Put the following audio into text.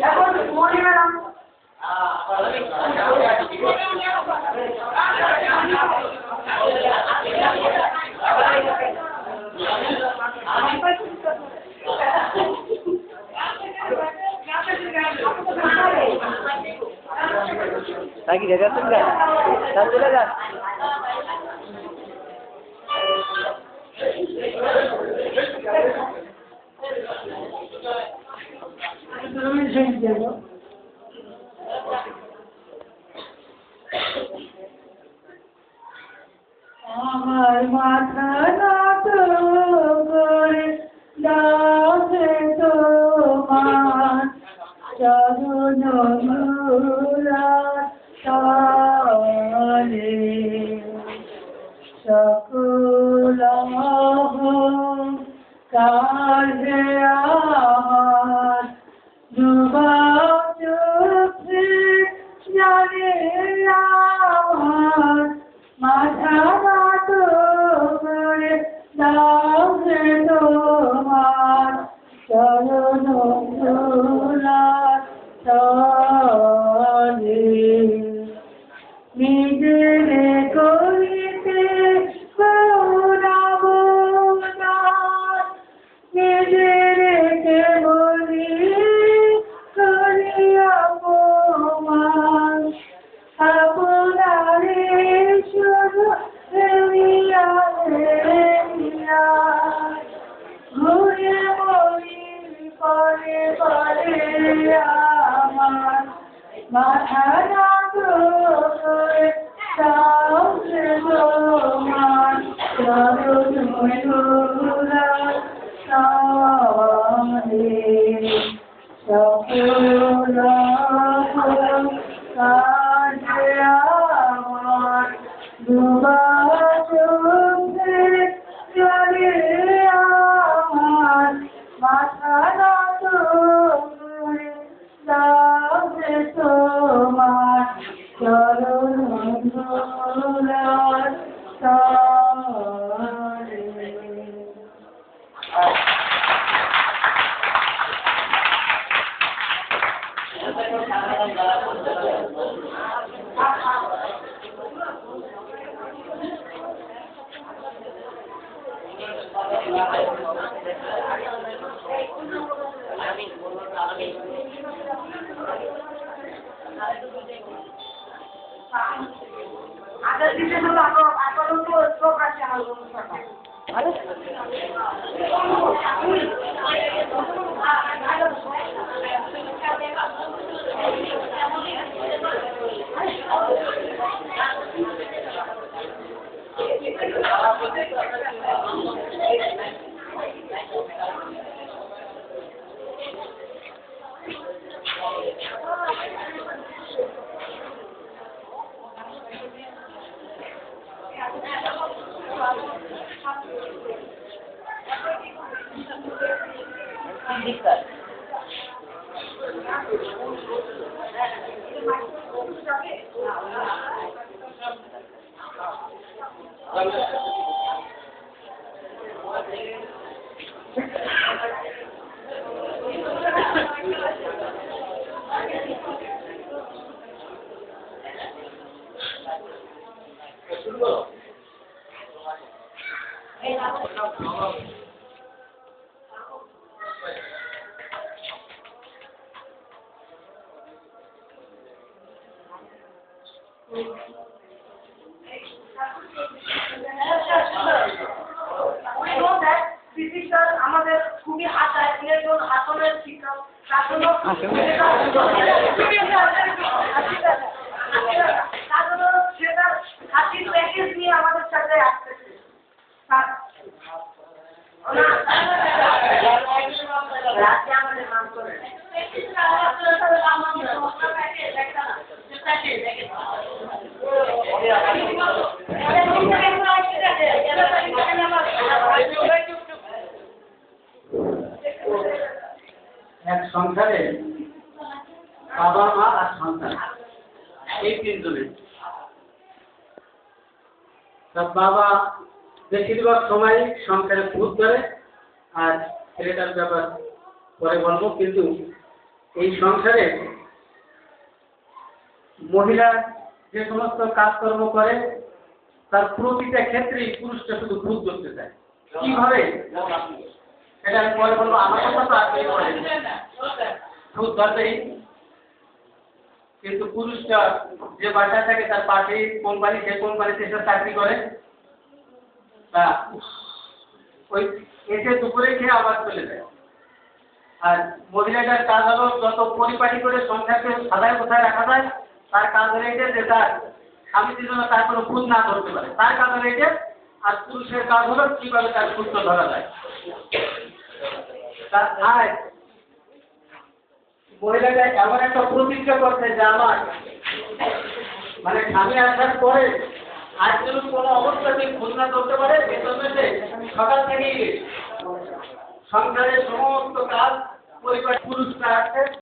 এখন মনে ম্যাডাম নাকি রেজাল্ট চলে যান। আমার মাথা নত করে দাও হে তোমার চরণ তলে, সকল কাজে আমার ডুবা চোখে জানে আমার মাথা নত করে দাও হে তোমার চরণ তলে, নিজের করিতে করাবো না, নিজের কেবলি করিয়া অপমান, আপনারে শুধু ফেলিয়া ফেলিয়া ঘুরে মরি পরে পরে আমার মাথা নত করে দাও হে তোমার চরণ তলে, সকল কাজে আমার ডুবা চোখে জলে আমার মাথা নত করে দাও হে তোমার চরণ তলে। আগের দিকে তো এখন তো চোখ আছে আমার অনুষ্ঠানটা আমাদের খুবই আশায় আসনের শিক্ষক তার জন্য সেটা হাসির প্যাকেজ নিয়ে আমাদের সাথে আসতেছে। আমাদের নাম করে এক সংসারে বাবা মা আর সন্তান এই তিনজনে। তার বাবা বেশিরভাগ সময় সংসারে ভূত ধরে, আর ছেলেটার ব্যাপার পরে বলবো। কিন্তু এই সংসারে মহিলা যে সমস্ত কাজকর্ম করে তার প্রতিটা ক্ষেত্রেই পুরুষটা শুধু ভূত ধরতে চায়। কিভাবে সেটা আমি পরে বলবো। আমার কথা তো আসলেই বলে ভূত ধরতেই কিন্তু পুরুষটা যে বাসায় থাকে তার পাশে কোম্পানি, যে কোম্পানিতে সে চাকরি করে, তা ওই এসে দুপুরে খেয়ে আবার চলে যায়। আর মহিলাটার কাজ হলো যত পরিপাটি করে সংসারকে সাদায় কোথায় রাখা যায়, তার কাজ হলো এটা যে তার স্বামীর জন্য তার কোনো খুঁত না ধরতে পারে, তার কাজ হলো এটা। আর পুরুষের কাজ হলো কিভাবে তার খুঁত ধরা যায়। তার আয় মহিলাটা এমন একটা প্রতিজ্ঞা করছে যে আমার মানে স্বামী আসার পরে আজ যেন কোনো অবস্থাতে খুঁত না ধরতে পারে, এজন্য সে সকাল থেকেই সংসারের সমস্ত কাজ পরিবার পুরুষরা আছে